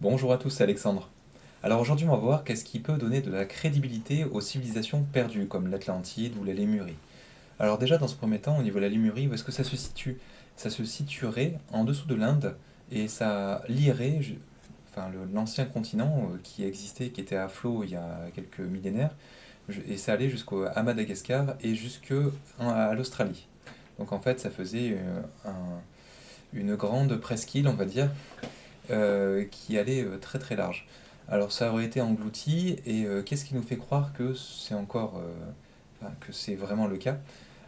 Bonjour à tous, c'est Alexandre. Alors aujourd'hui, on va voir qu'est-ce qui peut donner de la crédibilité aux civilisations perdues, comme l'Atlantide ou la Lémurie. Alors déjà, dans ce premier temps, au niveau de la Lémurie, où est-ce que ça se situe? Ça se situerait en dessous de l'Inde, et ça lierait enfin, l'ancien continent qui existait, qui était à flot il y a quelques millénaires, et ça allait jusqu'à Madagascar et jusqu'à l'Australie. Donc en fait, ça faisait une grande presqu'île, on va dire, qui allait très très large. Alors ça aurait été englouti, et qu'est-ce qui nous fait croire que c'est encore, enfin, que c'est vraiment le cas?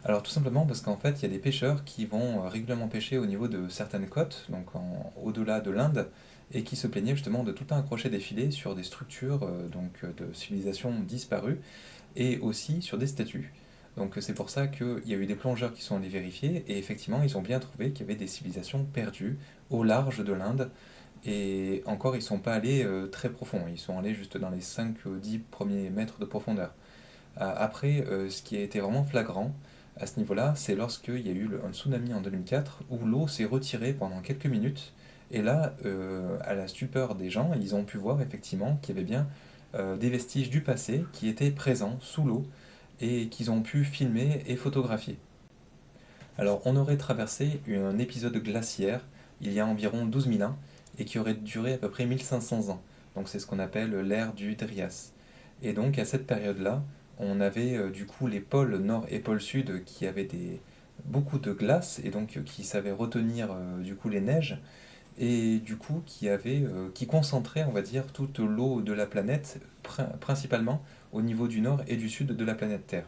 Alors tout simplement parce qu'en fait il y a des pêcheurs qui vont régulièrement pêcher au niveau de certaines côtes, donc au-delà de l'Inde, et qui se plaignaient justement de tout un crochet des filets sur des structures de civilisations disparues, et aussi sur des statues. Donc c'est pour ça qu'il y a eu des plongeurs qui sont allés vérifier, et effectivement ils ont bien trouvé qu'il y avait des civilisations perdues au large de l'Inde, et encore, ils sont pas allés très profond. Ils sont allés juste dans les 5 10 premiers mètres de profondeur. Après, ce qui a été vraiment flagrant à ce niveau-là, c'est lorsqu'il y a eu un tsunami en 2004 où l'eau s'est retirée pendant quelques minutes. Et là, à la stupeur des gens, ils ont pu voir effectivement qu'il y avait bien des vestiges du passé qui étaient présents sous l'eau et qu'ils ont pu filmer et photographier. Alors, on aurait traversé un épisode glaciaire il y a environ 12 000 ans et qui aurait duré à peu près 1500 ans. Donc, c'est ce qu'on appelle l'ère du Drias. Et donc, à cette période-là, on avait du coup les pôles nord et pôle sud qui avaient beaucoup de glace et donc qui savaient retenir du coup les neiges et du coup qui concentraient, on va dire, toute l'eau de la planète, principalement au niveau du nord et du sud de la planète Terre.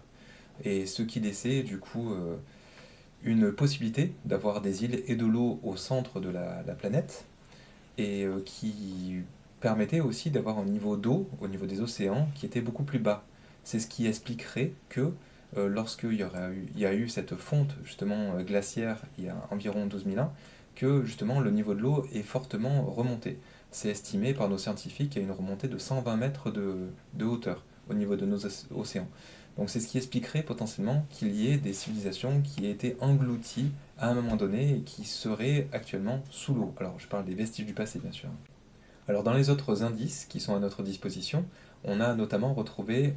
Et ce qui laissait du coup une possibilité d'avoir des îles et de l'eau au centre de la planète, et qui permettait aussi d'avoir un niveau d'eau au niveau des océans qui était beaucoup plus bas. C'est ce qui expliquerait que lorsqu'il y a eu cette fonte justement glaciaire il y a environ 12 000 ans, que justement le niveau de l'eau est fortement remonté. C'est estimé par nos scientifiques à une remontée de 120 mètres de hauteur au niveau de nos océans. Donc c'est ce qui expliquerait potentiellement qu'il y ait des civilisations qui aient été englouties à un moment donné et qui seraient actuellement sous l'eau. Alors je parle des vestiges du passé bien sûr. Alors dans les autres indices qui sont à notre disposition, on a notamment retrouvé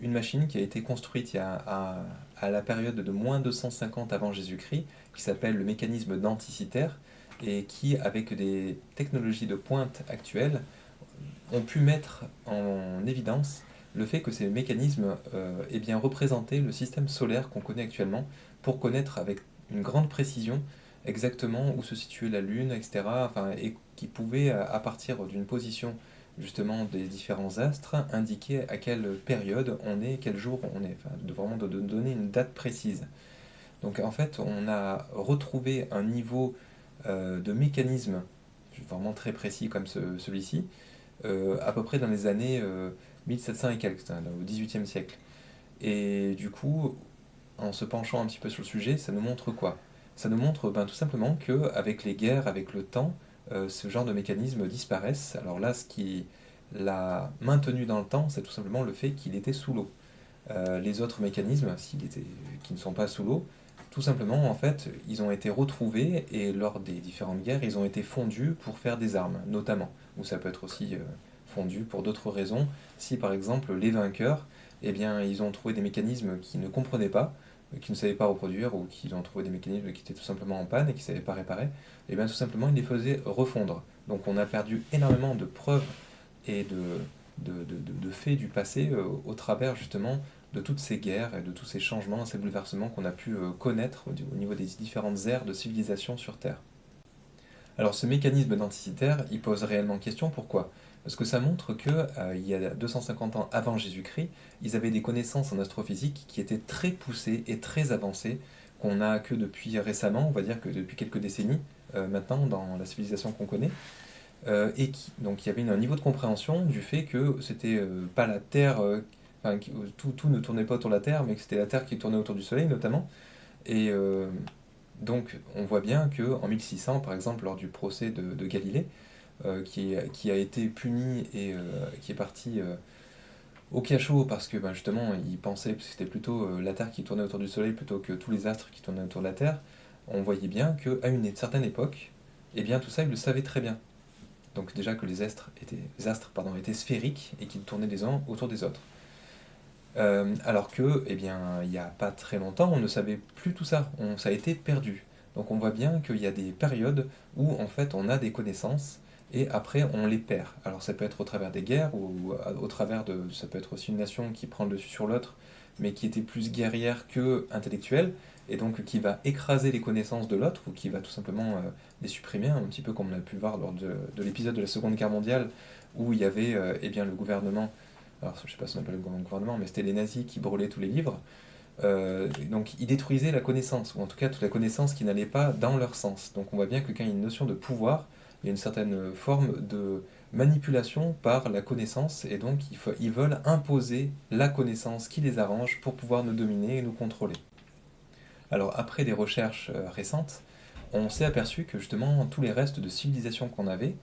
une machine qui a été construite à la période de moins 250 avant Jésus-Christ, qui s'appelle le mécanisme denticitaire, et qui, avec des technologies de pointe actuelles, ont pu mettre en évidence le fait que ces mécanismes aient bien représenté le système solaire qu'on connaît actuellement, pour connaître avec une grande précision exactement où se situait la Lune, etc. Enfin, et qui pouvait, à partir d'une position justement des différents astres, indiquer à quelle période on est, quel jour on est, enfin, vraiment de donner une date précise. Donc en fait, on a retrouvé un niveau de mécanisme vraiment très précis comme celui-ci, à peu près dans les années 1700 et quelques, hein, au XVIIIe siècle. Et du coup, en se penchant un petit peu sur le sujet, ça nous montre quoi? Ça nous montre ben, tout simplement qu'avec les guerres, avec le temps, ce genre de mécanismes disparaissent. Alors là, ce qui l'a maintenu dans le temps, c'est tout simplement le fait qu'il était sous l'eau. Les autres mécanismes, qui ne sont pas sous l'eau, tout simplement, en fait, ils ont été retrouvés et lors des différentes guerres, ils ont été fondus pour faire des armes, notamment. Ou ça peut être aussi fondu pour d'autres raisons. Si par exemple les vainqueurs, eh bien, ils ont trouvé des mécanismes qu'ils ne comprenaient pas, qu'ils ne savaient pas reproduire, ou qu'ils ont trouvé des mécanismes qui étaient tout simplement en panne et qu'ils ne savaient pas réparer, eh bien tout simplement ils les faisaient refondre. Donc on a perdu énormément de preuves et de faits du passé au travers justement de toutes ces guerres et de tous ces changements, ces bouleversements qu'on a pu connaître au niveau des différentes ères de civilisation sur Terre. Alors ce mécanisme denticitaire, il pose réellement question. Pourquoi? Parce que ça montre que il y a 250 ans avant Jésus-Christ, ils avaient des connaissances en astrophysique qui étaient très poussées et très avancées, qu'on n'a que depuis récemment, on va dire que depuis quelques décennies maintenant dans la civilisation qu'on connaît. Donc il y avait un niveau de compréhension du fait que c'était pas la Terre, enfin, tout ne tournait pas autour de la Terre, mais que c'était la Terre qui tournait autour du Soleil notamment. Et donc on voit bien que en 1600, par exemple, lors du procès de Galilée, qui a été puni et qui est parti au cachot parce que ben, justement il pensait que c'était plutôt la Terre qui tournait autour du Soleil plutôt que tous les astres qui tournaient autour de la Terre, on voyait bien qu'à une certaine époque, eh bien tout ça il le savait très bien. Donc déjà que les astres pardon, étaient sphériques et qu'ils tournaient les uns autour des autres. Alors que, eh bien, il n'y a pas très longtemps, on ne savait plus tout ça, ça a été perdu. Donc on voit bien qu'il y a des périodes où en fait on a des connaissances et après on les perd. Alors ça peut être au travers des guerres ou au travers de, ça peut être aussi une nation qui prend le dessus sur l'autre, mais qui était plus guerrière que intellectuelle et donc qui va écraser les connaissances de l'autre ou qui va tout simplement les supprimer, un petit peu comme on a pu voir lors de l'épisode de la Seconde Guerre mondiale où il y avait eh bien, le gouvernement, alors je sais pas si on appelle le gouvernement, mais c'était les nazis qui brûlaient tous les livres. Donc ils détruisaient la connaissance, ou en tout cas toute la connaissance qui n'allait pas dans leur sens. Donc on voit bien que quand il y a une notion de pouvoir, il y a une certaine forme de manipulation par la connaissance, et donc ils veulent imposer la connaissance qui les arrange pour pouvoir nous dominer et nous contrôler. Alors après des recherches récentes, on s'est aperçu que justement tous les restes de civilisation qu'on avait,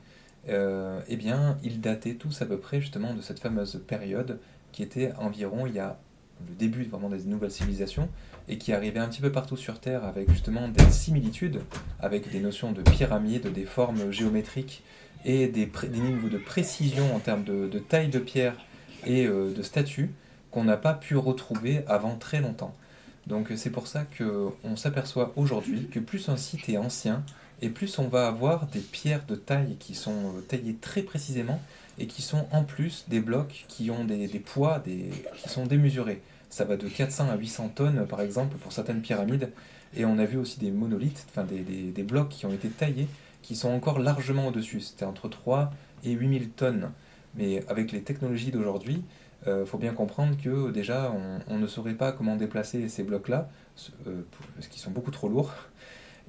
eh bien, ils dataient tous à peu près justement de cette fameuse période qui était environ il y a le début vraiment des nouvelles civilisations et qui arrivait un petit peu partout sur Terre avec justement des similitudes, avec des notions de pyramide, des formes géométriques et des niveaux de précision en termes de taille de pierre et de statues qu'on n'a pas pu retrouver avant très longtemps. Donc c'est pour ça qu'on s'aperçoit aujourd'hui que plus un site est ancien, et plus on va avoir des pierres de taille qui sont taillées très précisément et qui sont en plus des blocs qui ont des poids qui sont démesurés. Ça va de 400 à 800 tonnes par exemple pour certaines pyramides. Et on a vu aussi des monolithes, enfin des blocs qui ont été taillés qui sont encore largement au-dessus. C'était entre 3 et 8000 tonnes. Mais avec les technologies d'aujourd'hui, faut bien comprendre que déjà on ne saurait pas comment déplacer ces blocs-là, parce qu'ils sont beaucoup trop lourds.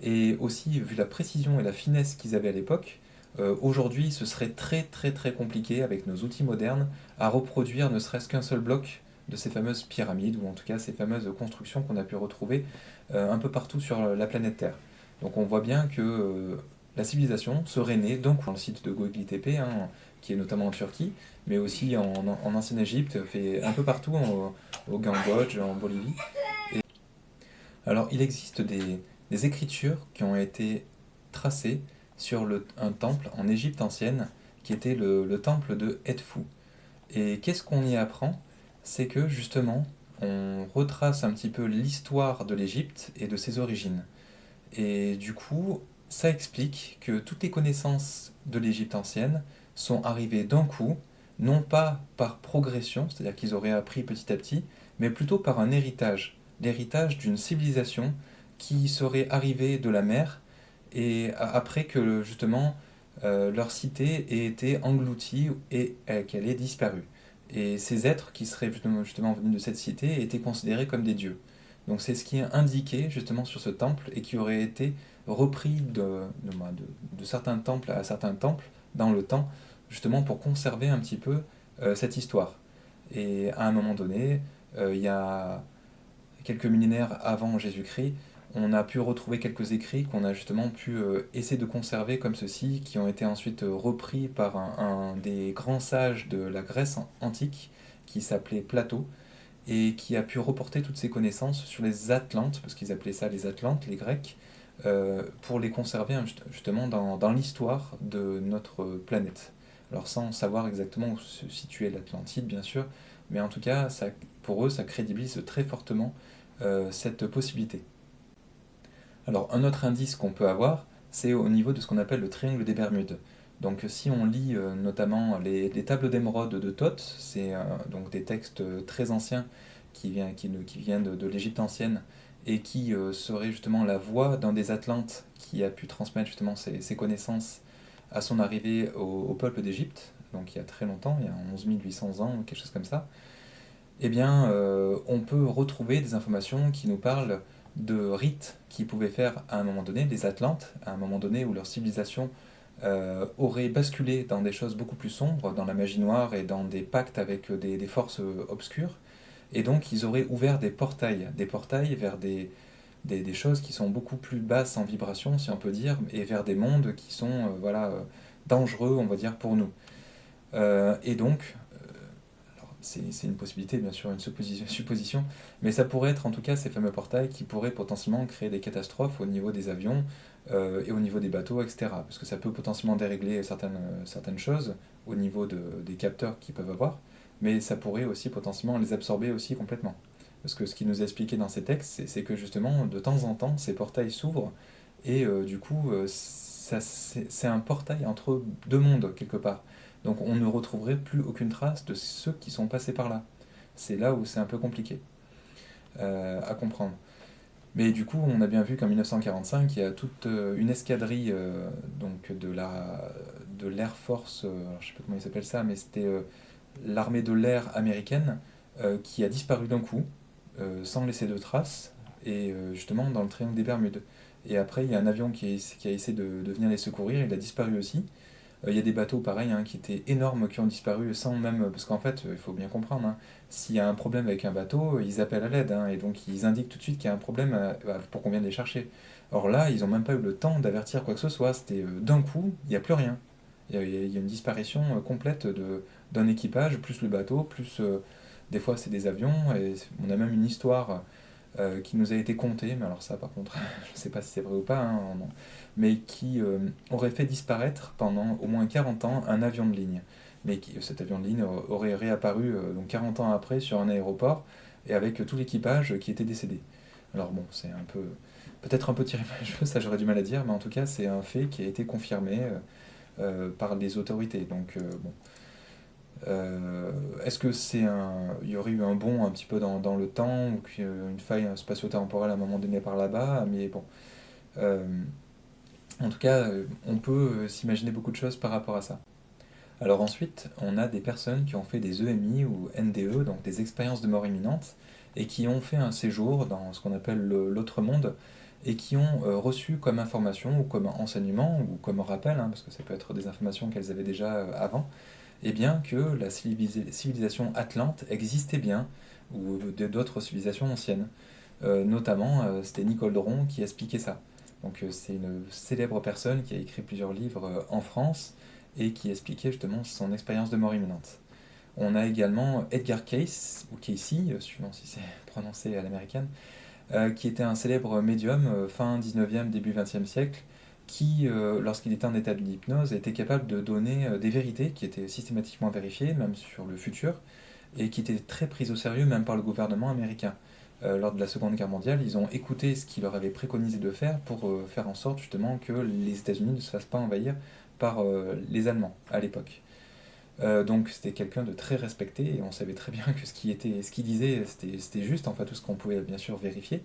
Et aussi, vu la précision et la finesse qu'ils avaient à l'époque, aujourd'hui ce serait très très très compliqué avec nos outils modernes à reproduire ne serait-ce qu'un seul bloc de ces fameuses pyramides, ou en tout cas ces fameuses constructions qu'on a pu retrouver un peu partout sur la planète Terre. Donc on voit bien que la civilisation serait née donc dans le site de Göbekli Tepe, hein, qui est notamment en Turquie, mais aussi en ancienne Égypte, fait un peu partout, au Cambodge, en Bolivie. Et alors il existe des écritures qui ont été tracées sur un temple en Égypte ancienne, qui était le temple de Edfu. Et qu'est-ce qu'on y apprend? C'est que justement, on retrace un petit peu l'histoire de l'Égypte et de ses origines. Et du coup, ça explique que toutes les connaissances de l'Égypte ancienne sont arrivées d'un coup, non pas par progression, c'est-à-dire qu'ils auraient appris petit à petit, mais plutôt par un héritage, l'héritage d'une civilisation qui serait arrivée de la mer et après que justement leur cité ait été engloutie et qu'elle ait disparu. Et ces êtres qui seraient justement venus de cette cité étaient considérés comme des dieux. Donc c'est ce qui est indiqué justement sur ce temple et qui aurait été repris de certains temples à certains temples dans le temps, justement pour conserver un petit peu cette histoire. Et à un moment donné, il y a quelques millénaires avant Jésus-Christ, on a pu retrouver quelques écrits qu'on a justement pu essayer de conserver comme ceci, qui ont été ensuite repris par un des grands sages de la Grèce antique, qui s'appelait Platon, et qui a pu reporter toutes ses connaissances sur les Atlantes, parce qu'ils appelaient ça les Atlantes, les Grecs, pour les conserver justement dans l'histoire de notre planète. Alors sans savoir exactement où se situait l'Atlantide, bien sûr, mais en tout cas, ça, pour eux, ça crédibilise très fortement cette possibilité. Alors un autre indice qu'on peut avoir, c'est au niveau de ce qu'on appelle le triangle des Bermudes. Donc si on lit notamment les tables d'émeraude de Thoth, c'est donc des textes très anciens qui viennent de l'Égypte ancienne et qui seraient justement la voix d'un des Atlantes qui a pu transmettre justement ses connaissances à son arrivée au peuple d'Égypte, donc il y a très longtemps, il y a 11 800 ans ou quelque chose comme ça. Eh bien, on peut retrouver des informations qui nous parlent de rites qu'ils pouvaient faire à un moment donné, les Atlantes, à un moment donné où leur civilisation aurait basculé dans des choses beaucoup plus sombres, dans la magie noire et dans des pactes avec des forces obscures. Et donc, ils auraient ouvert des portails vers des choses qui sont beaucoup plus basses en vibration, si on peut dire, et vers des mondes qui sont voilà, dangereux, on va dire, pour nous. Et donc, c'est une possibilité, bien sûr, une supposition, mais ça pourrait être en tout cas ces fameux portails qui pourraient potentiellement créer des catastrophes au niveau des avions et au niveau des bateaux, etc. Parce que ça peut potentiellement dérégler certaines choses au niveau des capteurs qu'ils peuvent avoir, mais ça pourrait aussi potentiellement les absorber aussi complètement. Parce que ce qui nous a expliqué dans ces textes, c'est que justement, de temps en temps, ces portails s'ouvrent et du coup, c'est un portail entre deux mondes, quelque part. Donc on ne retrouverait plus aucune trace de ceux qui sont passés par là. C'est là où c'est un peu compliqué à comprendre. Mais du coup, on a bien vu qu'en 1945, il y a toute une escadrille donc de l'Air Force, alors je sais pas comment ils s'appellent ça, mais c'était l'armée de l'air américaine qui a disparu d'un coup, sans laisser de traces, et justement dans le triangle des Bermudes. Et après, il y a un avion qui a essayé de venir les secourir, il a disparu aussi. Il y a des bateaux pareils hein, qui étaient énormes qui ont disparu sans même. Parce qu'en fait, il faut bien comprendre, hein, s'il y a un problème avec un bateau, ils appellent à l'aide hein, et donc ils indiquent tout de suite qu'il y a un problème pour qu'on vienne les chercher. Or là, ils n'ont même pas eu le temps d'avertir quoi que ce soit. C'était d'un coup, il n'y a plus rien. Il y a une disparition complète d'un équipage, plus le bateau, plus des fois c'est des avions. Et on a même une histoire qui nous a été conté, mais alors ça par contre, je ne sais pas si c'est vrai ou pas, hein, mais qui aurait fait disparaître pendant au moins 40 ans un avion de ligne. Mais cet avion de ligne aurait réapparu donc 40 ans après sur un aéroport et avec tout l'équipage qui était décédé. Alors bon, c'est un peu, peut-être un peu tiré par les cheveux, ça j'aurais du mal à dire, mais en tout cas c'est un fait qui a été confirmé par les autorités. Donc bon, est-ce que il y aurait eu un bond un petit peu dans le temps ou une faille spatio-temporelle à un moment donné par là-bas, mais bon. Euh, En tout cas, on peut s'imaginer beaucoup de choses par rapport à ça. Alors ensuite, on a des personnes qui ont fait des EMI ou NDE, donc des expériences de mort imminente, et qui ont fait un séjour dans ce qu'on appelle l'autre monde, et qui ont reçu comme information ou comme enseignement ou comme rappel, hein, parce que ça peut être des informations qu'elles avaient déjà avant, eh bien que la civilisation atlante existait bien, ou d'autres civilisations anciennes. Notamment, c'était Nicole Dron qui expliquait ça. Donc c'est une célèbre personne qui a écrit plusieurs livres en France et qui expliquait justement son expérience de mort imminente. On a également Edgar Cayce, ou Casey, suivant si c'est prononcé à l'américaine, qui était un célèbre médium fin 19e, début 20e siècle, qui, lorsqu'il était en état d'hypnose, était capable de donner des vérités qui étaient systématiquement vérifiées, même sur le futur, et qui étaient très prises au sérieux même par le gouvernement américain. Lors de la Seconde Guerre mondiale, ils ont écouté ce qu'il leur avait préconisé de faire pour faire en sorte justement que les États-Unis ne se fassent pas envahir par les Allemands à l'époque. Donc c'était quelqu'un de très respecté et on savait très bien que ce qu'il disait c'était juste, enfin tout ce qu'on pouvait bien sûr vérifier.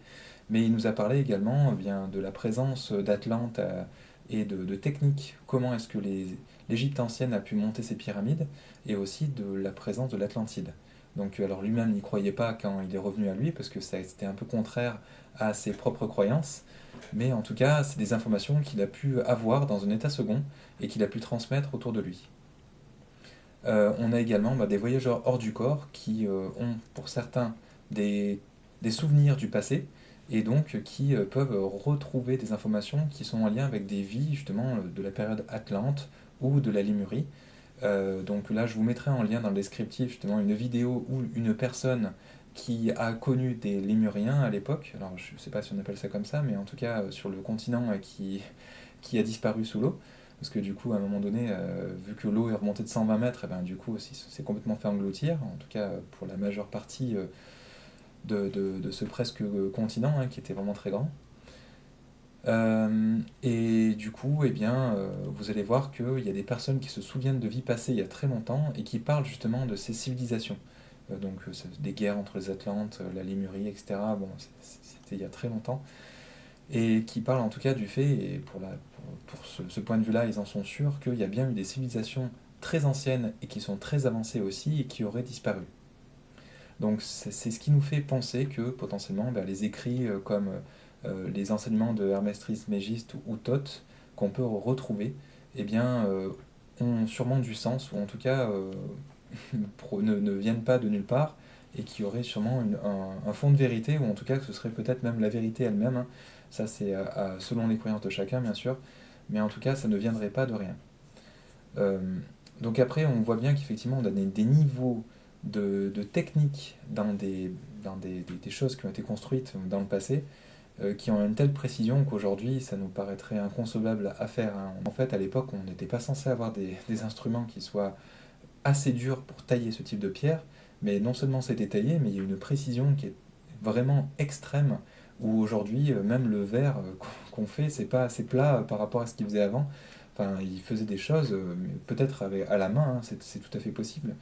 Mais il nous a parlé également bien de la présence d'Atlante et de techniques. Comment est-ce que l'Égypte ancienne a pu monter ses pyramides et aussi de la présence de l'Atlantide. Donc alors lui-même n'y croyait pas quand il est revenu à lui parce que c'était un peu contraire à ses propres croyances. Mais en tout cas, c'est des informations qu'il a pu avoir dans un état second et qu'il a pu transmettre autour de lui. On a également des voyageurs hors du corps qui ont pour certains des, des souvenirs du passé et donc qui peuvent retrouver des informations qui sont en lien avec des vies justement de la période Atlante ou de la Lémurie. Donc là, je vous mettrai en lien dans le descriptif justement une vidéo où une personne qui a connu des Lémuriens à l'époque, alors je ne sais pas si on appelle ça comme ça, mais en tout cas sur le continent qui a disparu sous l'eau. Parce que du coup, à un moment donné, vu que l'eau est remontée de 120 mètres, et ben, du coup, c'est complètement fait engloutir, en tout cas pour la majeure partie de ce presque continent, hein, qui était vraiment très grand. Et du coup, eh bien, vous allez voir qu'il y a des personnes qui se souviennent de vies passées il y a très longtemps et qui parlent justement de ces civilisations. Des guerres entre les Atlantes, la Lémurie, etc. Bon, c'était il y a très longtemps et qui parlent en tout cas du fait, et pour ce point de vue-là, ils en sont sûrs, qu'il y a bien eu des civilisations très anciennes et qui sont très avancées aussi et qui auraient disparu. Donc c'est ce qui nous fait penser que potentiellement les écrits comme les enseignements de Hermès Trismégiste ou Thoth qu'on peut retrouver, eh bien, ont sûrement du sens, ou en tout cas ne viennent pas de nulle part, et qui auraient sûrement un fond de vérité, ou en tout cas que ce serait peut-être même la vérité elle-même, hein. Ça c'est selon les croyances de chacun bien sûr, mais en tout cas ça ne viendrait pas de rien. Euh, donc après on voit bien qu'effectivement on a des niveaux de techniques des choses qui ont été construites dans le passé, qui ont une telle précision qu'aujourd'hui ça nous paraîtrait inconcevable à faire, hein. En fait, à l'époque, on n'était pas censé avoir des instruments qui soient assez durs pour tailler ce type de pierre, mais non seulement c'était taillé, mais il y a une précision qui est vraiment extrême, où aujourd'hui, même le verre qu'on fait, c'est pas assez plat par rapport à ce qu'il faisait avant. Enfin, ils faisaient des choses, peut-être à la main, hein, c'est tout à fait possible,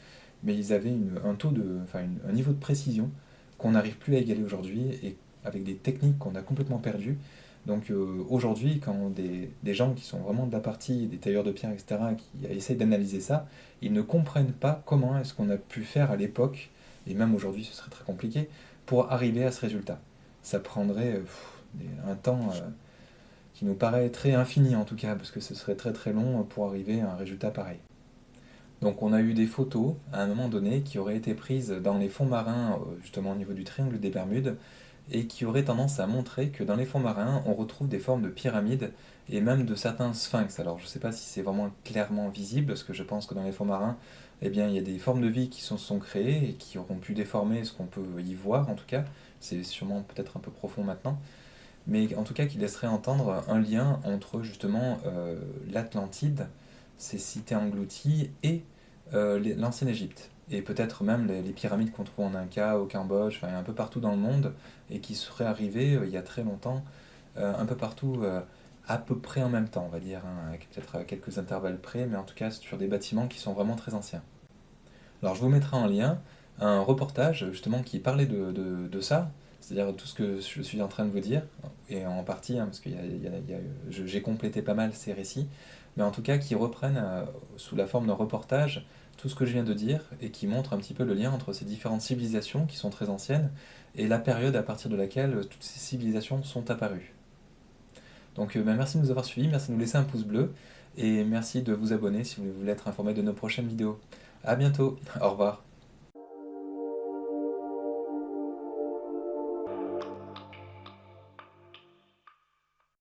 mais ils avaient un taux un niveau de précision qu'on n'arrive plus à égaler aujourd'hui, et avec des techniques qu'on a complètement perdues. Donc aujourd'hui, quand des gens qui sont vraiment de la partie, des tailleurs de pierre, etc., qui essayent d'analyser ça, ils ne comprennent pas comment est-ce qu'on a pu faire à l'époque, et même aujourd'hui ce serait très compliqué, pour arriver à ce résultat. Ça prendrait un temps qui nous paraîtrait infini en tout cas, parce que ce serait très très long pour arriver à un résultat pareil. Donc on a eu des photos à un moment donné qui auraient été prises dans les fonds marins, justement au niveau du triangle des Bermudes, et qui auraient tendance à montrer que dans les fonds marins, on retrouve des formes de pyramides et même de certains sphinx. Alors je ne sais pas si c'est vraiment clairement visible, parce que je pense que dans les fonds marins, eh bien, il y a des formes de vie qui se sont créées et qui auront pu déformer ce qu'on peut y voir en tout cas. C'est sûrement peut-être un peu profond maintenant, mais en tout cas qui laisserait entendre un lien entre justement l'Atlantide, ces cités englouties, et l'ancienne Égypte. Et peut-être même les pyramides qu'on trouve en Inca, au Cambodge, enfin un peu partout dans le monde, et qui seraient arrivées il y a très longtemps, un peu partout, à peu près en même temps, on va dire, hein, avec peut-être à quelques intervalles près, mais en tout cas sur des bâtiments qui sont vraiment très anciens. Alors je vous mettrai en lien un reportage justement qui parlait de ça, c'est-à-dire tout ce que je suis en train de vous dire, et en partie, hein, parce que j'ai complété pas mal ces récits, mais en tout cas qui reprennent sous la forme d'un reportage tout ce que je viens de dire, et qui montre un petit peu le lien entre ces différentes civilisations qui sont très anciennes, et la période à partir de laquelle toutes ces civilisations sont apparues. Donc bah, merci de nous avoir suivis, merci de nous laisser un pouce bleu, et merci de vous abonner si vous voulez être informé de nos prochaines vidéos. A bientôt, au revoir.